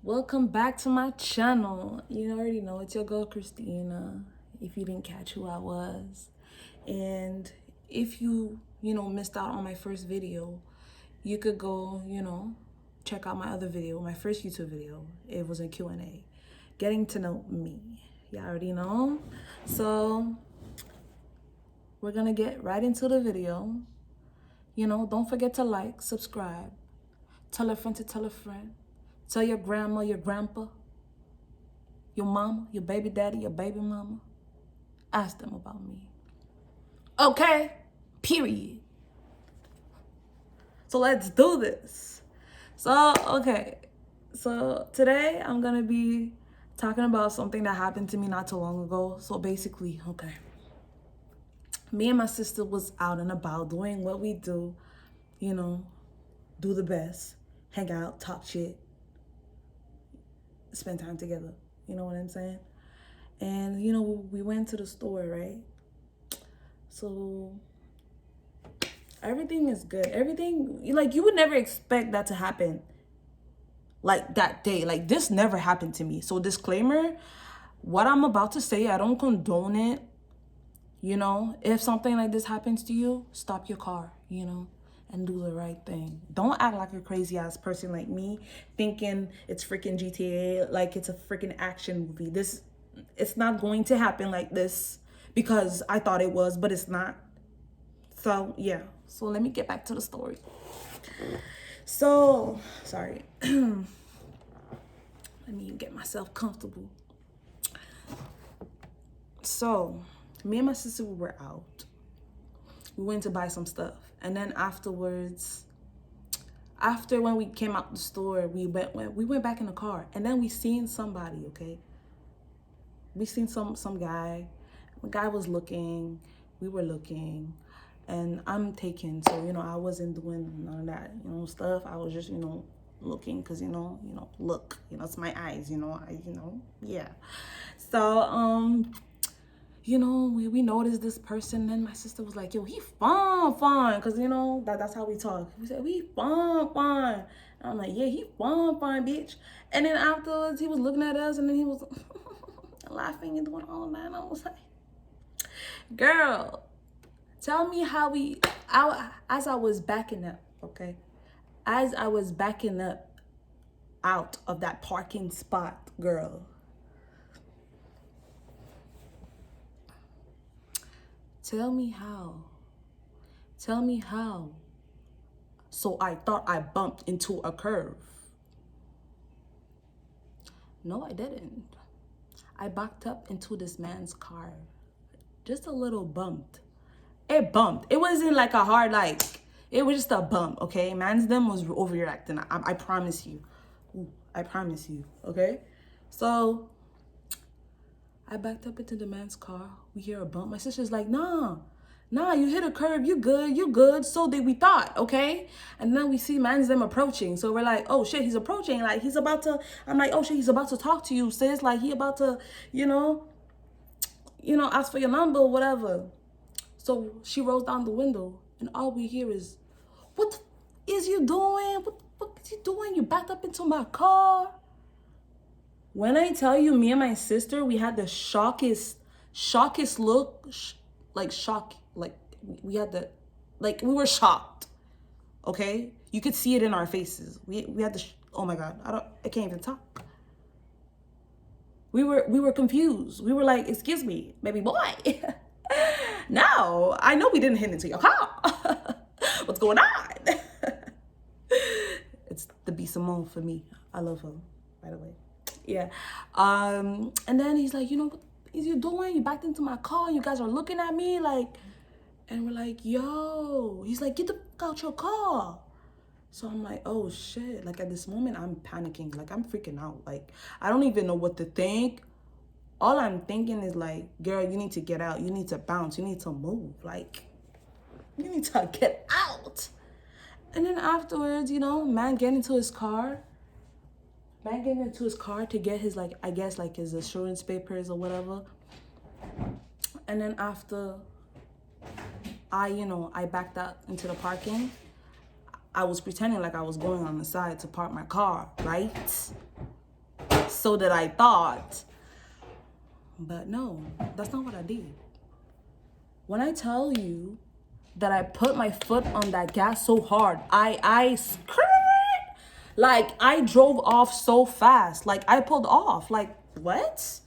Welcome back to my channel. You already know it's your girl Christina, if you didn't catch who I was. And if you missed out on my first video, you could go, check out my other video, my first YouTube video. It was a Q&A, getting to know me. You already know. So we're gonna get right into the video. Don't forget to like, subscribe, tell a friend to tell a friend. Tell your grandma, your grandpa, your mama, your baby daddy, your baby mama. Ask them about me. Okay? Period. So let's do this. So today I'm gonna be talking about something that happened to me not too long ago. So basically, me and my sister was out and about doing what we do, do the best, hang out, talk shit, spend time together. You know what I'm saying? And we went to the store, right? So everything is good. Everything, like, you would never expect that to happen like that day. Like, this never happened to me. So disclaimer, what I'm about to say, I don't condone it. If something like this happens to you, stop your car, and do the right thing. Don't act like a crazy ass person like me, thinking it's freaking GTA, like it's a freaking action movie. It's not going to happen like this because I thought it was, but it's not. So yeah, so let me get back to the story. So, sorry. Let me get myself comfortable. So, me and my sister were out. We went to buy some stuff. And then afterwards, when we came out the store, we went back in the car. And then we seen somebody, okay? We seen some guy. The guy was looking. We were looking. And I'm taken. So, I wasn't doing none of that, stuff. I was just, looking because, look. It's my eyes, yeah. So, we noticed this person, and my sister was like, yo, he fine, because, that's how we talk. We said, we fine. And I'm like, yeah, he fine, bitch. And then afterwards, he was looking at us, and then he was laughing and doing all that, and I was like, girl, tell me how as I was backing up, okay? As I was backing up out of that parking spot, girl, Tell me how. So I thought I bumped into a curve. No, I didn't. I backed up into this man's car. Just a little bumped. It bumped. It wasn't like a hard, it was just a bump, okay? Man's them was overreacting. I promise you. Ooh, I promise you, okay? So I backed up into the man's car. We hear a bump. My sister's like, nah, you hit a curve. You good. So did we thought, okay? And then we see man's them approaching. So we're like, oh shit, he's approaching. Like, he's about to, I'm like, oh shit, he's about to talk to you, sis. Like, he about to, ask for your number or whatever. So she rolls down the window, and all we hear is, what is you doing? What is you doing? You backed up into my car. When I tell you, me and my sister, we had the shockest look, we had the, we were shocked, okay? You could see it in our faces. We had the, oh my God, I can't even talk. We were confused. We were like, excuse me, baby boy. No, I know we didn't hit into your car. What's going on? It's the B Simone for me. I love her, by the way. Yeah. And then he's like, what is you doing? You backed into my car. You guys are looking at me like, and we're like, yo. He's like, get the fuck out your car. So I'm like, oh shit. Like, at this moment, I'm panicking. Like, I'm freaking out. Like, I don't even know what to think. All I'm thinking is like, girl, you need to get out. You need to bounce. You need to move. Like, you need to get out. And then afterwards, man getting into his car. Man getting into his car to get his, his insurance papers or whatever. And then after I backed out into the parking, I was pretending like I was going on the side to park my car, right? So that I thought. But no, that's not what I did. When I tell you that I put my foot on that gas so hard, I like I drove off so fast. Like I pulled off. Like, what?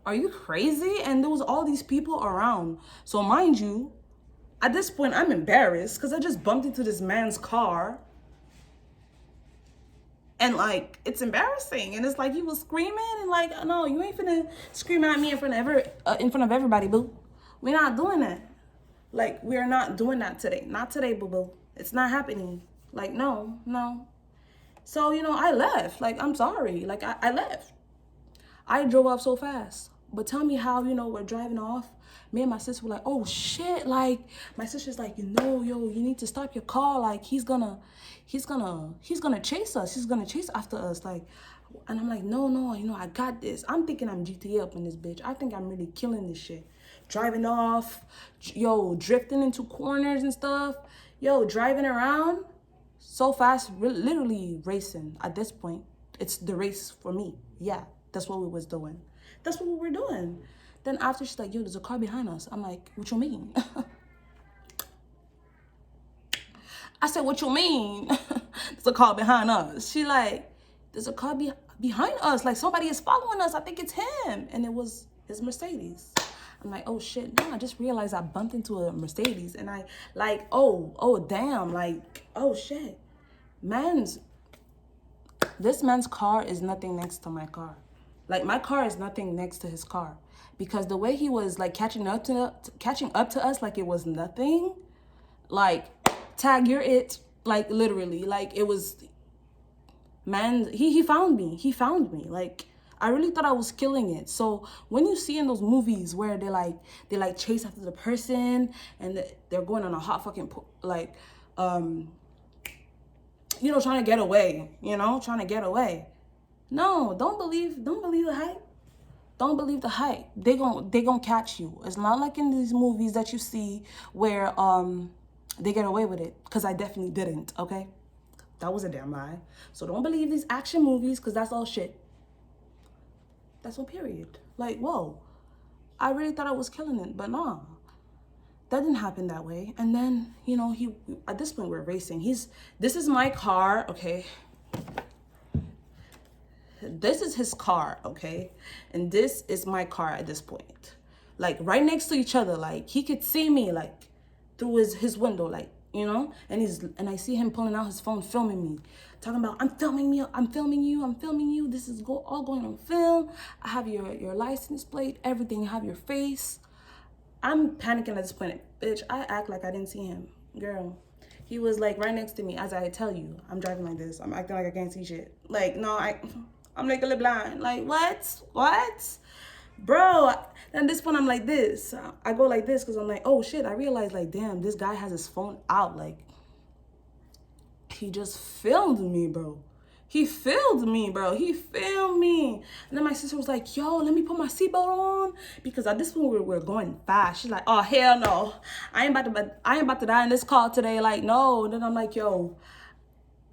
Are you crazy? And there was all these people around. So mind you, at this point I'm embarrassed because I just bumped into this man's car. And like it's embarrassing, and it's like he was screaming, and like, no, you ain't finna scream at me in front of everybody, boo. We're not doing that. Like, we're not doing that today. Not today, boo boo. It's not happening. Like, no, no. So, I left. Like, I'm sorry. Like, I left. I drove up so fast. But tell me how, we're driving off. Me and my sister were like, oh shit. Like, my sister's like, yo, you need to stop your car. Like, he's gonna chase us. He's gonna chase after us. Like, and I'm like, no, I got this. I'm thinking I'm GTA up in this bitch. I think I'm really killing this shit. Driving off, drifting into corners and stuff. Driving around so fast, literally racing at this point. It's the race for me. Yeah, that's what we was doing. That's what we were doing. Then after she's like, there's a car behind us. I'm like, what you mean? I said, what you mean? There's a car behind us. She like, there's a car behind us. Like somebody is following us. I think it's him. And it was his Mercedes. I'm like, oh shit. No, I just realized I bumped into a Mercedes. And I like, oh damn. Like, oh shit. This man's car is nothing next to my car. Like my car is nothing next to his car. Because the way he was like catching up to us like it was nothing. Like, tag, you're it. Like literally. Like it was, man, he found me. He found me. Like I really thought I was killing it. So when you see in those movies where they chase after the person and they're going on a hot fucking trying to get away, trying to get away. No, don't believe the hype. Don't believe the hype. They gon' catch you. It's not like in these movies that you see where they get away with it. Because I definitely didn't, okay? That was a damn lie. So don't believe these action movies because that's all shit. That's all period. Like, whoa. I really thought I was killing it, but nah. That didn't happen that way. And then, he at this point we're racing. This is my car, okay? This is his car, okay? And this is my car at this point. Like right next to each other. Like he could see me like through his window, like, and I see him pulling out his phone, filming me. Talking about, I'm filming you. This is all going on film. I have your license plate, everything. I have your face. I'm panicking at this point. Bitch, I act like I didn't see him. Girl, he was like right next to me. As I tell you, I'm driving like this. I'm acting like I can't see shit. Like, no, I'm legally blind. Like, what? Bro, at this point, I'm like this. I go like this because I'm like, oh shit. I realized like, damn, this guy has his phone out. Like, he just filmed me, bro. He filmed me. And then my sister was like, yo, let me put my seatbelt on. Because at this point, we're going fast. She's like, oh, hell no. I ain't about to die in this car today. Like, no. And then I'm like, yo,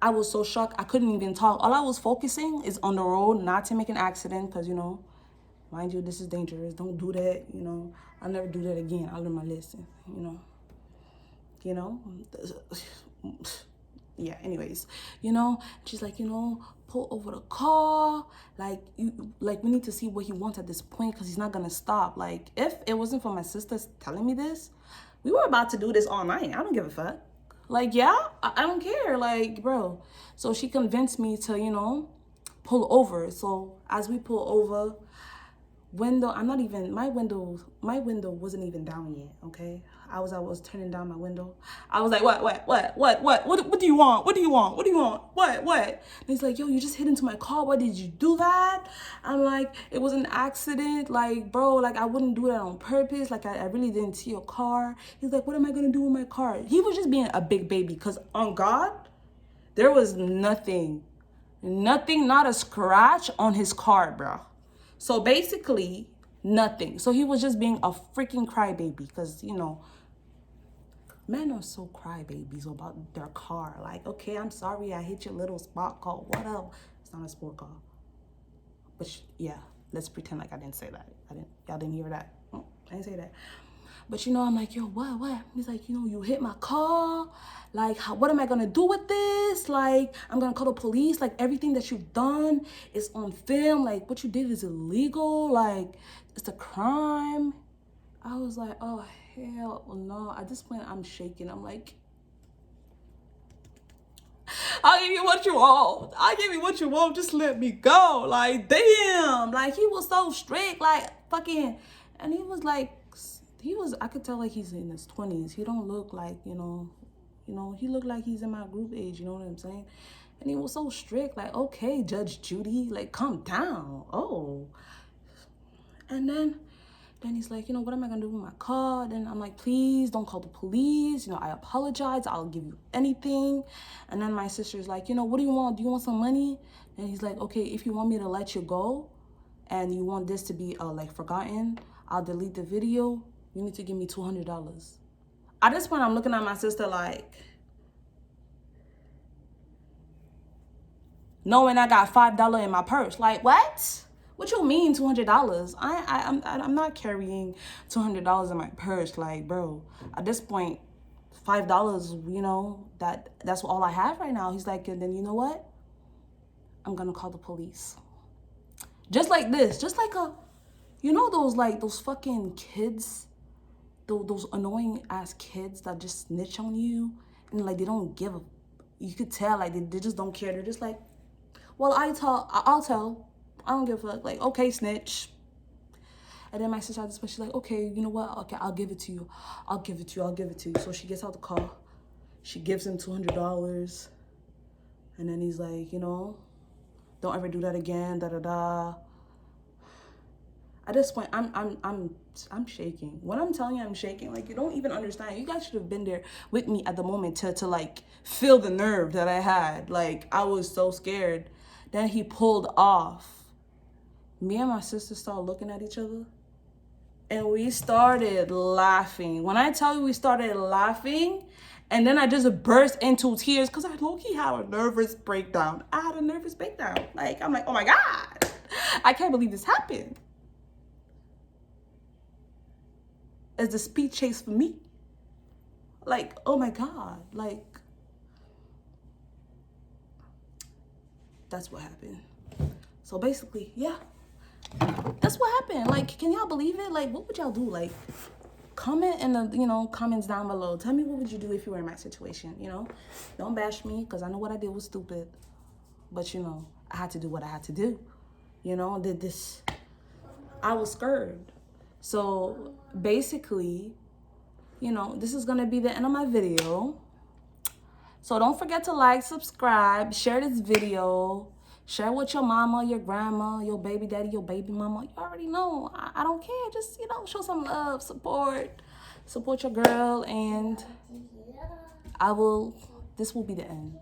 I was so shocked. I couldn't even talk. All I was focusing is on the road, not to make an accident. Because, mind you, this is dangerous. Don't do that. I'll never do that again. I'll learn my lesson, yeah, anyways, she's like, pull over the car. Like, we need to see what he wants at this point because he's not going to stop. Like, if it wasn't for my sisters telling me this, we were about to do this all night. I don't give a fuck. Like, yeah, I don't care. Like, bro. So she convinced me to, pull over. So as we pull over, my window wasn't even down yet, okay? I was turning down my window. I was like, what do you want? What? And he's like, yo, you just hit into my car. Why did you do that? I'm like, it was an accident. Like, bro, like I wouldn't do that on purpose. Like I really didn't see your car. He's like, what am I gonna do with my car? He was just being a big baby because on God, there was nothing, not a scratch on his car, bro. So basically, nothing. So he was just being a freaking crybaby because, men are so crybabies about their car. Like, okay, I'm sorry I hit your little sport car. What up? It's not a sport car. But yeah, let's pretend like I didn't say that. Y'all didn't hear that. I didn't say that. But I'm like, yo, what? He's like, you hit my car. Like, what am I gonna do with this? Like, I'm gonna call the police. Like, everything that you've done is on film. Like, what you did is illegal. Like, it's a crime. I was like, oh, hell no. At this point, I'm shaking. I'm like, I'll give you what you want. I'll give you what you want. Just let me go. Like, damn. Like, he was so strict. Like, fucking. And he was like, I could tell like he's in his 20s. He don't look like, he looked like he's in my group age. You know what I'm saying? And he was so strict. Like, okay, Judge Judy, like, calm down. Oh. And then he's like, what am I gonna do with my car? Then I'm like, please don't call the police. I apologize. I'll give you anything. And then my sister's like, what do you want? Do you want some money? And he's like, okay, if you want me to let you go and you want this to be like forgotten, I'll delete the video. You need to give me $200. At this point, I'm looking at my sister like, knowing I got $5 in my purse. Like, what? What you mean $200? I'm not carrying $200 in my purse. Like, bro, at this point, $5, that's all I have right now. He's like, and then you know what? I'm gonna call the police. Just like this, just like those fucking kids, those annoying ass kids that just snitch on you and like they don't give a, you could tell like they just don't care. They're just like, well, I'll tell. I don't give a fuck. Like, okay, snitch. And then my sister at this point, she's like, okay, you know what? Okay, I'll give it to you. I'll give it to you. I'll give it to you. So she gets out the car. She gives him $200. And then he's like, don't ever do that again. Da da da. At this point, I'm shaking. When I'm telling you I'm shaking, like, you don't even understand. You guys should have been there with me at the moment to like feel the nerve that I had. Like, I was so scared. Then he pulled off. Me and my sister started looking at each other and we started laughing. When I tell you we started laughing, and then I just burst into tears because I low-key had a nervous breakdown. I had a nervous breakdown. Like, I'm like, oh my God, I can't believe this happened. As the speed chase for me. Like, oh my God, like, that's what happened. So basically, yeah. That's what happened. Like, can y'all believe it? Like, what would y'all do? Like, comment in the, comments down below. Tell me what would you do if you were in my situation, Don't bash me because I know what I did was stupid. But, I had to do what I had to do. Did this. I was scared. So, basically, this is going to be the end of my video. So, don't forget to like, subscribe, share this video. Share with your mama, your grandma, your baby daddy, your baby mama. You already know. I don't care. Just, show some love, support. Support your girl. And this will be the end.